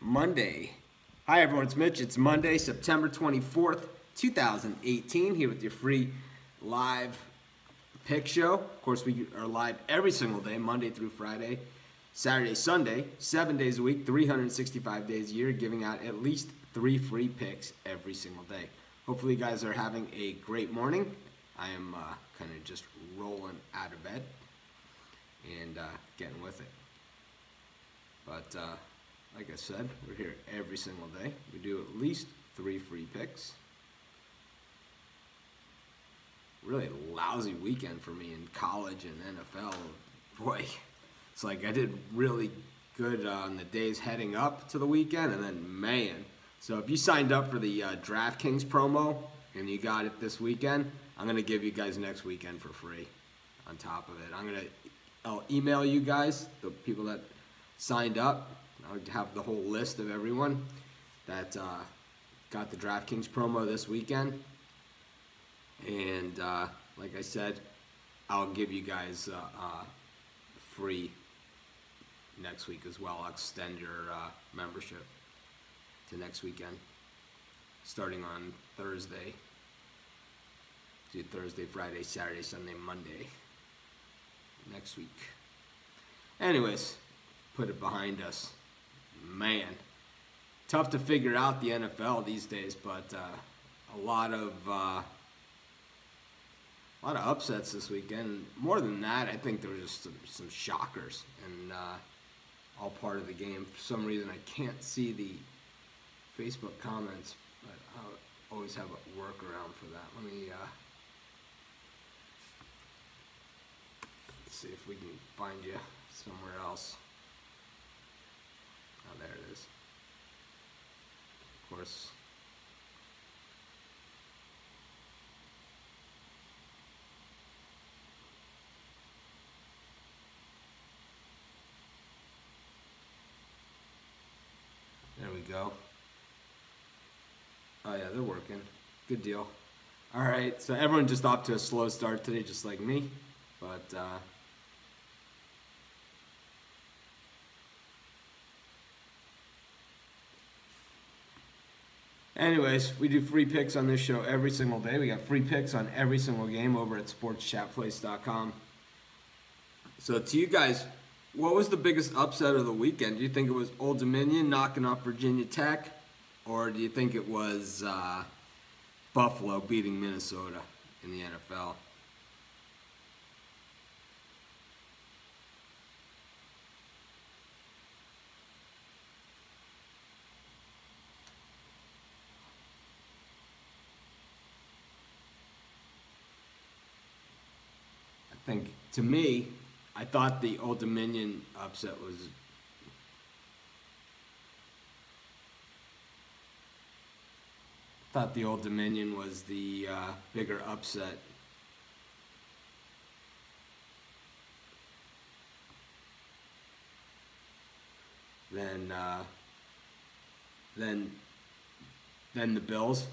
Monday. Hi everyone, it's Mitch. It's Monday, September 24th, 2018, here with your free live pick show. Of course, we are live every single day, Monday through Friday, Saturday, Sunday, 7 days a week, 365 days a year, giving out at least 3 free picks every single day. Hopefully you guys are having a great morning. I am kind of just rolling out of bed and getting with it. But like I said, we're here every single day. We do at least 3 free picks. Really lousy weekend for me in college and NFL. Boy, it's like I did really good on the days heading up to the weekend, and then man. So if you signed up for the DraftKings promo and you got it this weekend, I'm going to give you guys next weekend for free on top of it. I'll email you guys, the people that signed up. I'll have the whole list of everyone that got the DraftKings promo this weekend. And like I said, I'll give you guys free next week as well. I'll extend your membership to next weekend, starting on Thursday. Do Thursday, Friday, Saturday, Sunday, Monday next week. Anyways, put it behind us. Man, tough to figure out the NFL these days, but a lot of upsets this weekend. More than that, I think there were just some shockers, and all part of the game. For some reason, I can't see the Facebook comments, but I'll always have a workaround for that. Let me let's see if we can find you somewhere else. Oh, there it is. Of course. There we go. Oh yeah, they're working. Good deal. All right, so everyone just off to a slow start today, just like me. But anyways, we do free picks on this show every single day. We got free picks on every single game over at sportschatplace.com. So to you guys, what was the biggest upset of the weekend? Do you think it was Old Dominion knocking off Virginia Tech? Or do you think it was Buffalo beating Minnesota in the NFL? I think, to me, I thought the Old Dominion upset was the bigger upset. Than the Bills,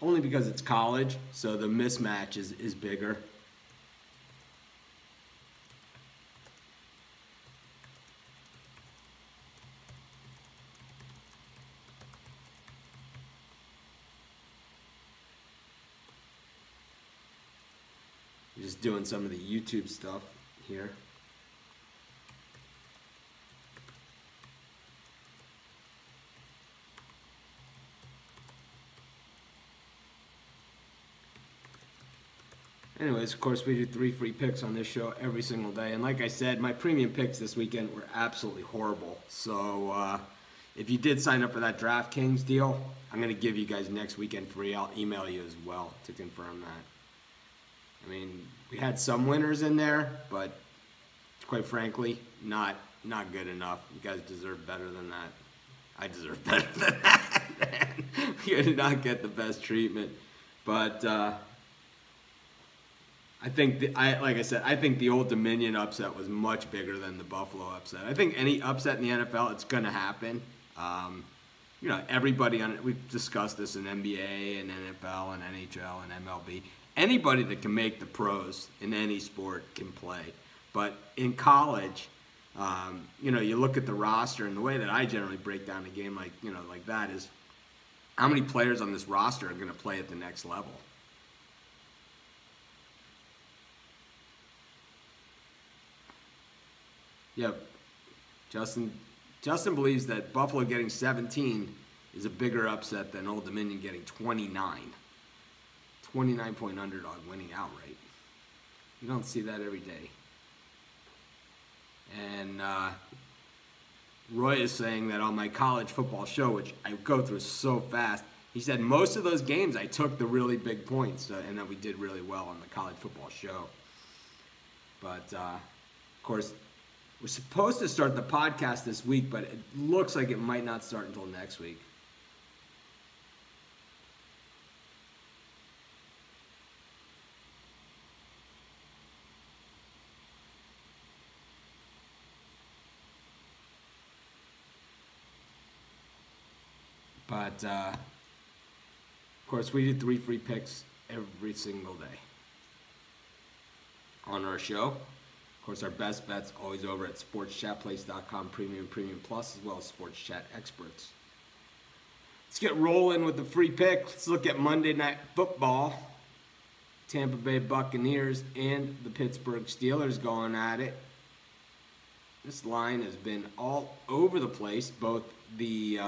only because it's college, so the mismatch is bigger. Just doing some of the YouTube stuff here. Anyways, of course, we do 3 free picks on this show every single day. And like I said, my premium picks this weekend were absolutely horrible. So if you did sign up for that DraftKings deal, I'm going to give you guys next weekend free. I'll email you as well to confirm that. I mean, we had some winners in there, but quite frankly, not good enough. You guys deserve better than that. I deserve better than that, man. You did not get the best treatment. But I think, like I said, I think the Old Dominion upset was much bigger than the Buffalo upset. I think any upset in the NFL, it's going to happen. You know, everybody we've discussed this in NBA and NFL and NHL and MLB. Anybody that can make the pros in any sport can play. But in college, You look at the roster, and the way that I generally break down a game like that is how many players on this roster are going to play at the next level. Yep. Justin believes that Buffalo getting 17 is a bigger upset than Old Dominion getting 29. 29-point underdog winning outright. You don't see that every day. And Roy is saying that on my college football show, which I go through so fast, he said most of those games I took the really big points, and that we did really well on the college football show. But, of course, we're supposed to start the podcast this week, but it looks like it might not start until next week. But, of course, we do 3 free picks every single day on our show. Of course, our best bet's always over at sportschatplace.com, Premium Plus, as well as Sports Chat Experts. Let's get rolling with the free pick. Let's look at Monday Night Football. Tampa Bay Buccaneers and the Pittsburgh Steelers going at it. This line has been all over the place. Both the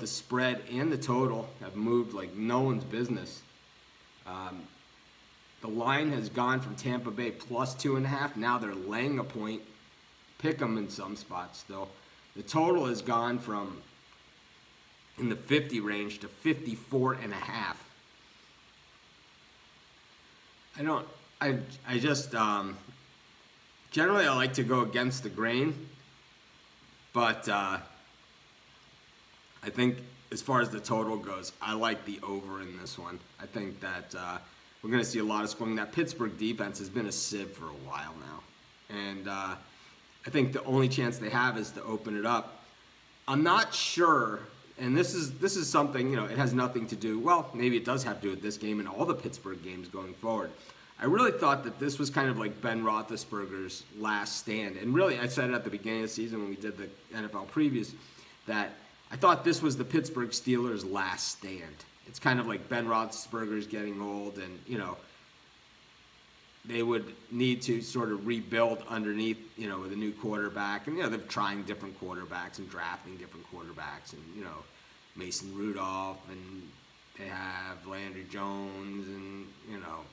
spread and the total have moved like no one's business. The line has gone from Tampa Bay plus 2.5. Now they're laying a point. Pick them in some spots still. The total has gone from in the 50 range to 54.5. Generally I like to go against the grain, but I think as far as the total goes, I like the over in this one. I think that we're going to see a lot of scoring. That Pittsburgh defense has been a sieve for a while now. And I think the only chance they have is to open it up. I'm not sure, and this is something, it has nothing to do, well, maybe it does have to do with this game and all the Pittsburgh games going forward. I really thought that this was kind of like Ben Roethlisberger's last stand. And really, I said it at the beginning of the season when we did the NFL previews, that I thought this was the Pittsburgh Steelers' last stand. It's kind of like Ben Roethlisberger's getting old, and, they would need to sort of rebuild underneath, with a new quarterback. And, they're trying different quarterbacks and drafting different quarterbacks. And, Mason Rudolph, and they have Landry Jones, and, a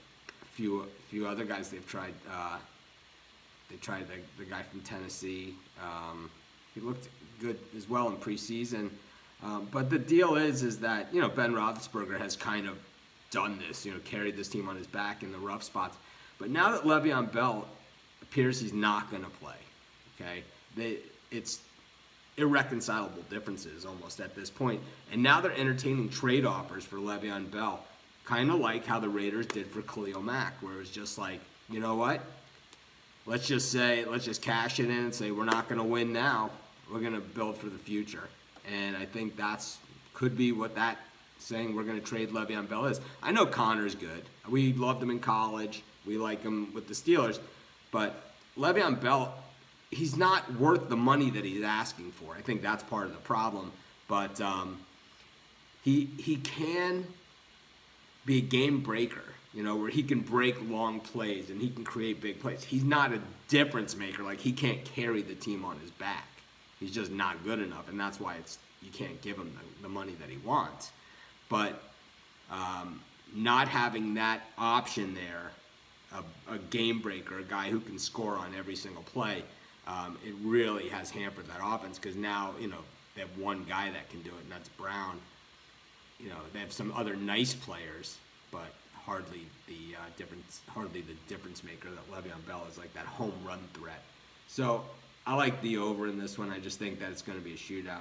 few other guys they've tried. They tried the guy from Tennessee. He looked good as well in preseason. But the deal is that, Ben Roethlisberger has kind of done this, carried this team on his back in the rough spots. But now that Le'Veon Bell appears he's not going to play, okay, it's irreconcilable differences almost at this point. And now they're entertaining trade offers for Le'Veon Bell, kind of like how the Raiders did for Khalil Mack, where it was just like, you know what, let's just cash it in and say we're not going to win now. We're going to build for the future. And I think could be what that saying we're going to trade Le'Veon Bell is. I know Connor's good. We loved him in college. We like him with the Steelers. But Le'Veon Bell, he's not worth the money that he's asking for. I think that's part of the problem. But he can be a game breaker, where he can break long plays and he can create big plays. He's not a difference maker. Like, he can't carry the team on his back. He's just not good enough, and that's why you can't give him the money that he wants. But not having that option there, a game breaker, a guy who can score on every single play, it really has hampered that offense, because now, they have one guy that can do it, and that's Brown. They have some other nice players, but hardly the difference maker that Le'Veon Bell is, like that home run threat. So I like the over in this one. I just think that it's going to be a shootout.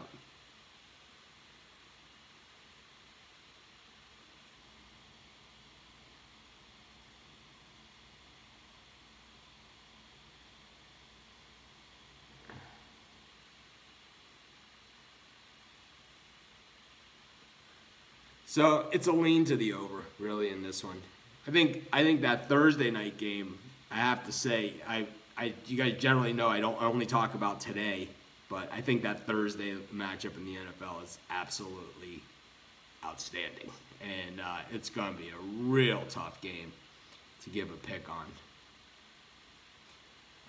So it's a lean to the over, really, in this one. I think that Thursday night game, I have to say, you guys generally know I only talk about today, but I think that Thursday matchup in the NFL is absolutely outstanding, and it's going to be a real tough game to give a pick on.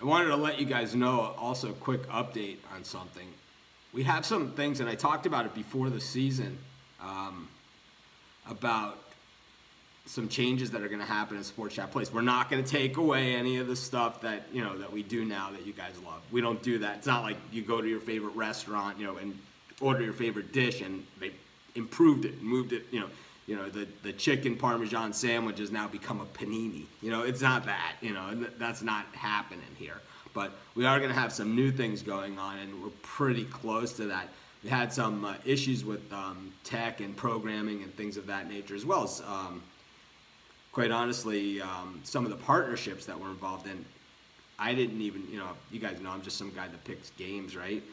I wanted to let you guys know also a quick update on something. We have some things, and I talked about it before the season, about some changes that are going to happen in Sports Chat Place. We're not going to take away any of the stuff that, you know, that we do now that you guys love. We don't do that. It's not like you go to your favorite restaurant, you know, and order your favorite dish and they improved it and moved it, you know, the chicken Parmesan sandwich has now become a panini. You know, it's not that, you know, that's not happening here. But we are going to have some new things going on, and we're pretty close to that. We had some issues with tech and programming and things of that nature, as well as, quite honestly, some of the partnerships that we're involved in. I didn't even, you know, you guys know I'm just some guy that picks games, right?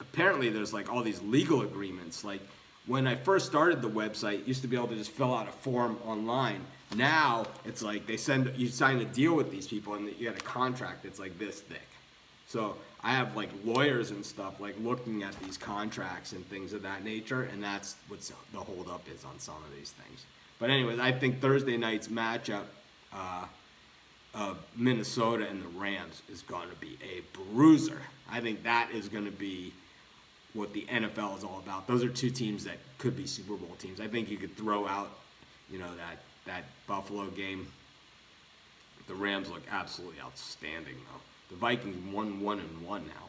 Apparently there's like all these legal agreements. Like when I first started the website, you used to be able to just fill out a form online. Now it's like you sign a deal with these people and you get a contract that's like this thick. So I have like lawyers and stuff like looking at these contracts and things of that nature, and that's what the holdup is on some of these things. But anyways, I think Thursday night's matchup of Minnesota and the Rams is going to be a bruiser. I think that is going to be what the NFL is all about. Those are two teams that could be Super Bowl teams. I think you could throw out, you know, that Buffalo game. The Rams look absolutely outstanding, though. The Vikings won 1-1 now,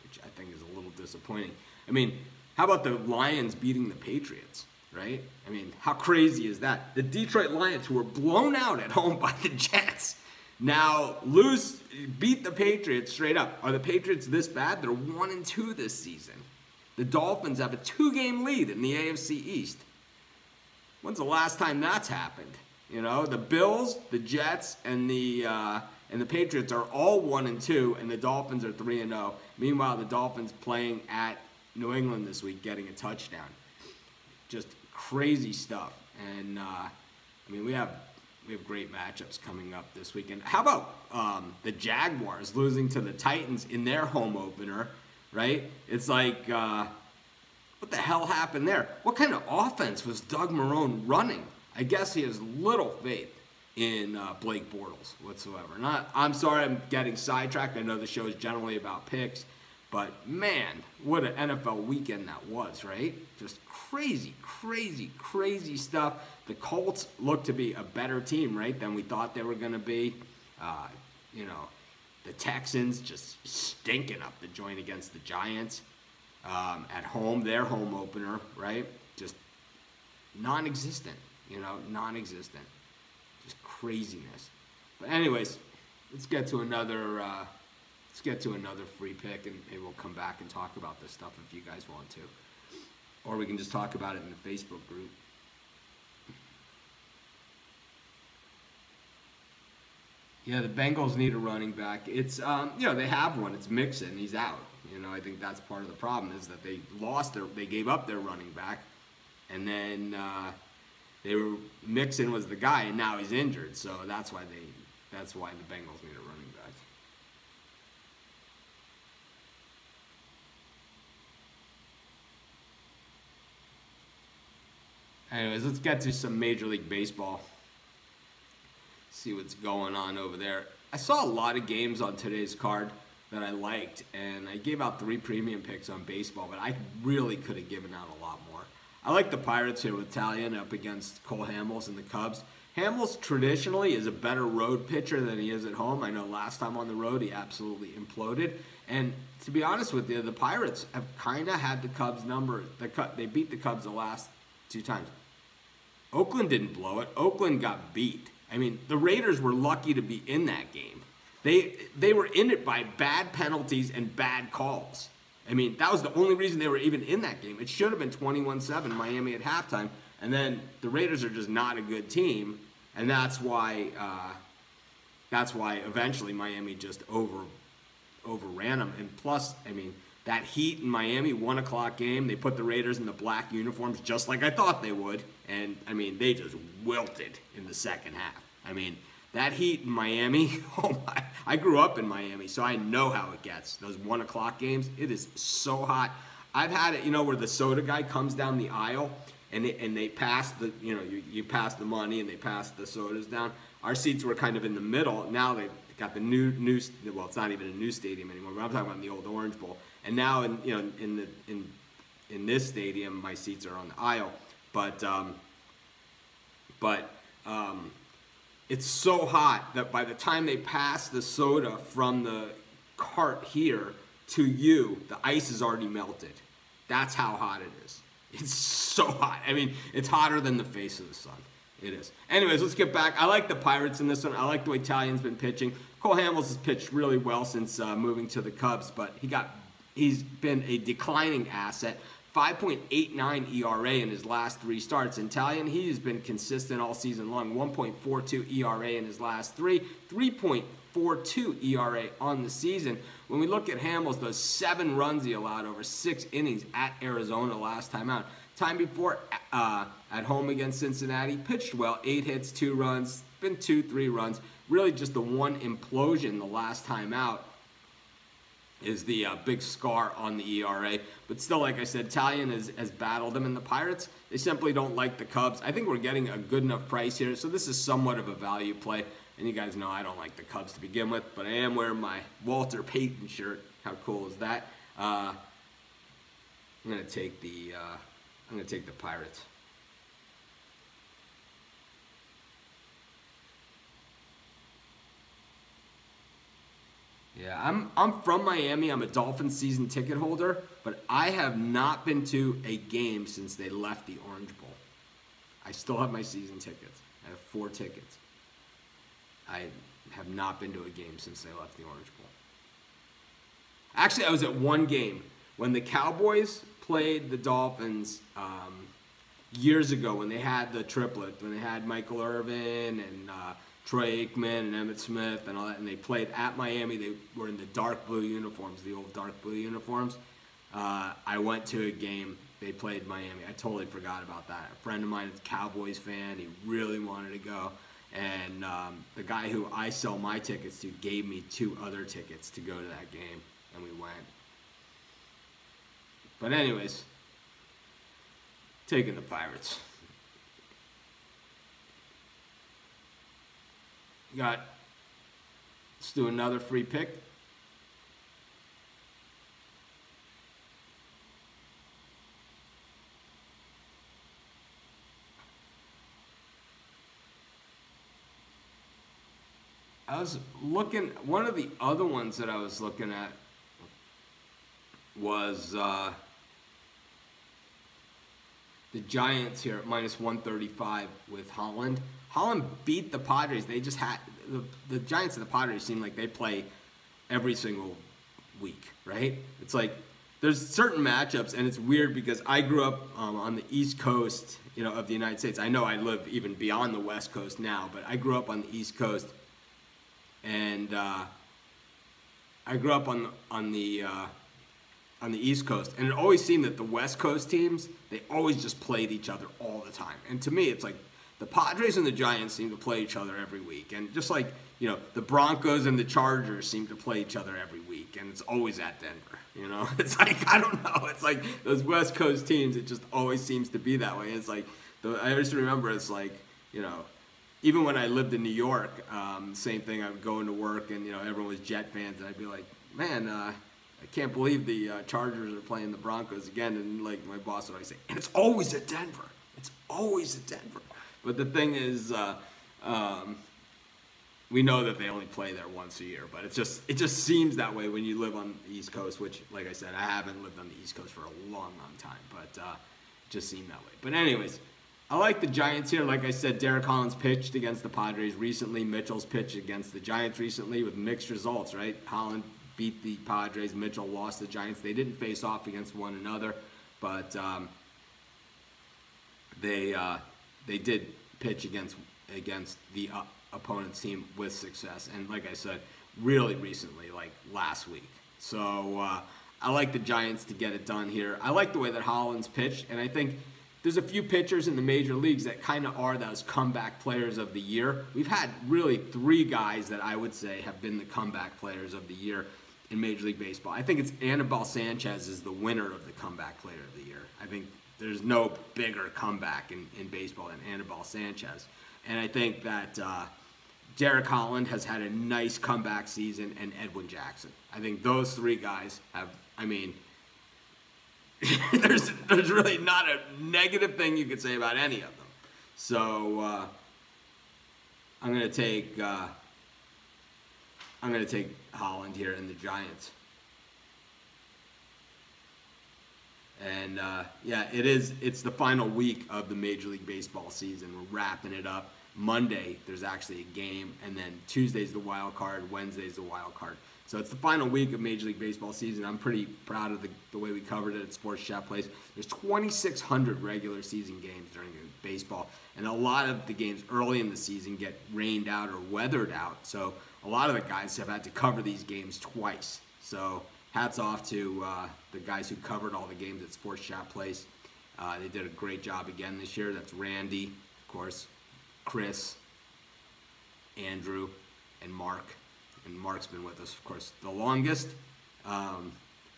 which I think is a little disappointing. I mean, how about the Lions beating the Patriots, right? I mean, how crazy is that? The Detroit Lions, who were blown out at home by the Jets, now beat the Patriots straight up. Are the Patriots this bad? They're 1-2 this season. The Dolphins have a 2-game lead in the AFC East. When's the last time that's happened? You know, the Bills, the Jets, and the Patriots are all 1-2, and the Dolphins are 3-0. Meanwhile, the Dolphins playing at New England this week, getting a touchdown. Just crazy stuff. And I mean, we have great matchups coming up this weekend. How about the Jaguars losing to the Titans in their home opener? Right? It's like, what the hell happened there? What kind of offense was Doug Marrone running? I guess he has little faith in Blake Bortles whatsoever. I'm sorry I'm getting sidetracked. I know the show is generally about picks, but man, what an NFL weekend that was, right? Just crazy, crazy, crazy stuff. The Colts look to be a better team, right, than we thought they were going to be. You know, the Texans just stinking up the joint against the Giants at home, their home opener, right? Just non-existent, you know, non-existent. Just craziness. But anyways, let's get to another free pick, and maybe we'll come back and talk about this stuff if you guys want to. Or we can just talk about it in the Facebook group. Yeah, the Bengals need a running back. It's, you know, they have one. It's Mixon. He's out. You know, I think that's part of the problem is that they gave up their running back, and then Mixon was the guy, and now he's injured. So that's why the Bengals need a running back. Anyways, let's get to some Major League Baseball. See what's going on over there. I saw a lot of games on today's card that I liked, and I gave out 3 premium picks on baseball, but I really could have given out a lot more. I like the Pirates here with Talion up against Cole Hamels and the Cubs. Hamels traditionally is a better road pitcher than he is at home. I know last time on the road he absolutely imploded. And to be honest with you, the Pirates have kind of had the Cubs number. They beat the Cubs the last 2 times. Oakland didn't blow it. Oakland got beat. I mean, the Raiders were lucky to be in that game. They were in it by bad penalties and bad calls. I mean, that was the only reason they were even in that game. It should have been 21-7 Miami at halftime, and then the Raiders are just not a good team, and that's why eventually Miami just overran them. And plus, I mean, that Heat in Miami 1 o'clock game, they put the Raiders in the black uniforms just like I thought they would, and I mean, they just wilted in the second half. I mean, That heat in Miami, oh my, I grew up in Miami, so I know how it gets. Those 1 o'clock games, it is so hot. I've had it, where the soda guy comes down the aisle and they pass the, you pass the money and they pass the sodas down. Our seats were kind of in the middle. Now they've got the new, well, it's not even a new stadium anymore, but I'm talking about the old Orange Bowl. And now in this stadium, my seats are on the aisle. But it's so hot that by the time they pass the soda from the cart here to you, the ice is already melted. That's how hot it is. It's so hot. I mean, it's hotter than the face of the sun. It is. Anyways, let's get back. I like the Pirates in this one. I like the way Talien's been pitching. Cole Hamels has pitched really well since moving to the Cubs, but he's been a declining asset. 5.89 ERA in his last 3 starts. And Talien, he's been consistent all season long. 1.42 ERA in his last 3. 3.42 ERA on the season. When we look at Hamels, those 7 runs he allowed over 6 innings at Arizona last time out. Time before at home against Cincinnati, pitched well. 8 hits, 2 runs, been 2-3 runs. Really just the one implosion the last time out is the big scar on the ERA. But still, like I said, Talien has battled them, and the Pirates, they simply don't like the Cubs. I think we're getting a good enough price here, so this is somewhat of a value play. And you guys know I don't like the Cubs to begin with, but I am wearing my Walter Payton shirt. How cool is that? I'm gonna take the Pirates. Yeah, I'm from Miami. I'm a Dolphins season ticket holder, but I have not been to a game since they left the Orange Bowl. I still have my season tickets. I have 4 tickets. I have not been to a game since they left the Orange Bowl. Actually, I was at one game when the Cowboys played the Dolphins years ago when they had the triplet, when they had Michael Irvin and Troy Aikman and Emmitt Smith and all that, and they played at Miami. They were in the dark blue uniforms, the old dark blue uniforms. I went to a game. They played Miami. I totally forgot about that. A friend of mine is a Cowboys fan. He really wanted to go. And the guy who I sell my tickets to gave me 2 other tickets to go to that game, and we went. But anyways, taking the Pirates. Let's do another free pick. I was looking, one of the other ones that I was looking at was the Giants here at -135 with Holland. Holland beat the Padres. They just had, the Giants and the Padres seem like they play every single week, right? It's like there's certain matchups, and it's weird because I grew up on the East Coast, of the United States. I know I live even beyond the West Coast now, but I grew up on the East Coast. And I grew up on the East Coast, and it always seemed that the West Coast teams, they always just played each other all the time. And to me, it's like the Padres and the Giants seem to play each other every week, and just like the Broncos and the Chargers seem to play each other every week, and it's always at Denver. It's like I don't know. It's like those West Coast teams. It just always seems to be that way. It's like I just remember it's like even when I lived in New York, same thing. I would go into work, and everyone was Jet fans, and I'd be like, "Man, I can't believe the Chargers are playing the Broncos again." And like my boss would always say, "And it's always at Denver. It's always at Denver." But the thing is, we know that they only play there once a year. But it just seems that way when you live on the East Coast. Which, like I said, I haven't lived on the East Coast for a long, long time. But it just seemed that way. But anyways. I like the Giants here. Like I said, Derek Collins pitched against the Padres recently. Mitchell's pitched against the Giants recently with mixed results, right? Holland beat the Padres. Mitchell lost the Giants. They didn't face off against one another, but they did pitch against the opponent's team with success. And like I said, really recently, like last week. So I like the Giants to get it done here. I like the way that Hollins pitched, and I think there's a few pitchers in the major leagues that kind of are those comeback players of the year. We've had really 3 guys that I would say have been the comeback players of the year in Major League Baseball. I think it's Anibal Sanchez is the winner of the comeback player of the year. I think there's no bigger comeback in baseball than Anibal Sanchez. And I think that Derek Holland has had a nice comeback season, and Edwin Jackson. I think those 3 guys have, I mean, there's really not a negative thing you could say about any of them. So I'm gonna take Holland here in the Giants. And yeah, it's the final week of the Major League Baseball season. We're wrapping it up. Monday, there's actually a game, and then Tuesday's the wild card, Wednesday's the wild card. So it's the final week of Major League Baseball season. I'm pretty proud of the way we covered it at Sports Chat Place. There's 2,600 regular season games during baseball, and a lot of the games early in the season get rained out or weathered out. So a lot of the guys have had to cover these games twice. So hats off to the guys who covered all the games at Sports Chat Place. They did a great job again this year. That's Randy, of course, Chris, Andrew, and Mark. And Mark's been with us, of course, the longest.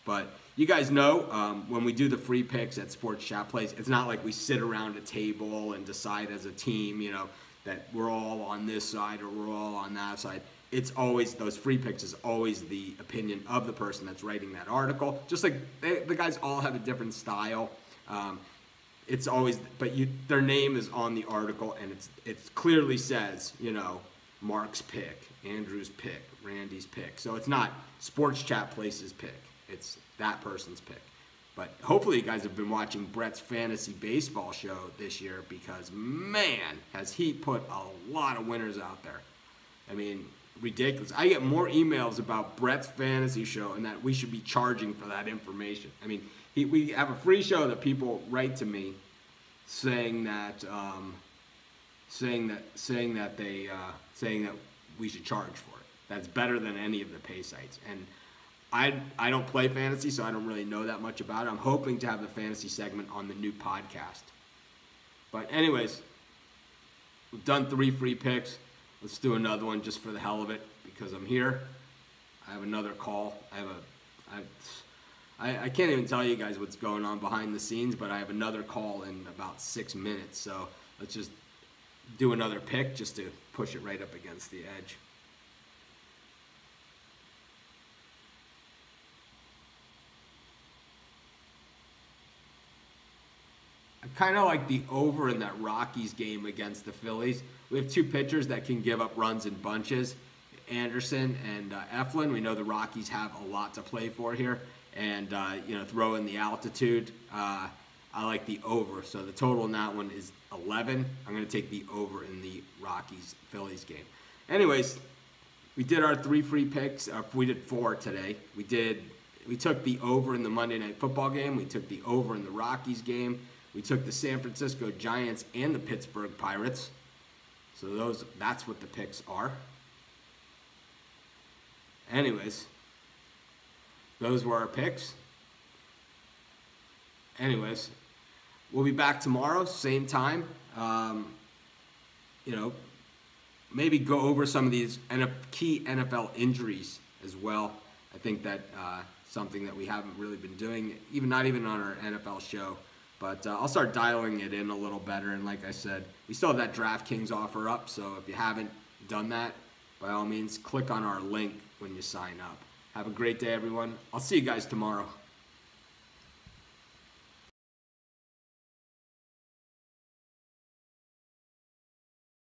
But you guys know when we do the free picks at Sports Chat Place, it's not like we sit around a table and decide as a team, you know, that we're all on this side or we're all on that side. It's always, those free picks is always the opinion of the person that's writing that article. Just like the guys all have a different style. It's always, but their name is on the article, and it clearly says, you know, Mark's pick, Andrew's pick, Randy's pick. So it's not Sports Chat Place's pick. It's that person's pick. But hopefully you guys have been watching Brett's Fantasy Baseball show this year, because, man, has he put a lot of winners out there. I mean, ridiculous. I get more emails about Brett's Fantasy show and that we should be charging for that information. I mean, we have a free show that people write to me saying that we should charge for it. That's better than any of the pay sites. And I don't play fantasy, so I don't really know that much about it. I'm hoping to have the fantasy segment on the new podcast. But anyways, we've done 3 free picks. Let's do another one just for the hell of it, because I'm here. I have another call. I can't even tell you guys what's going on behind the scenes, but I have another call in about 6 minutes. So let's just do another pick just to push it right up against the edge. I kind of like the over in that Rockies game against the Phillies. We have 2 pitchers that can give up runs in bunches, Anderson and Eflin. We know the Rockies have a lot to play for here, and you know, throw in the altitude. I like the over, so the total in that one is 11. I'm going to take the over in the Rockies-Phillies game. Anyways, we did our 3 free picks. We did 4 today. We took the over in the Monday Night Football game. We took the over in the Rockies game. We took the San Francisco Giants and the Pittsburgh Pirates. So that's what the picks are. Anyways, those were our picks. Anyways, we'll be back tomorrow, same time. You know, maybe go over some of these key NFL injuries as well. I think that something that we haven't really been doing, not even on our NFL show. But I'll start dialing it in a little better. And like I said, we still have that DraftKings offer up. So if you haven't done that, by all means, click on our link when you sign up. Have a great day, everyone. I'll see you guys tomorrow.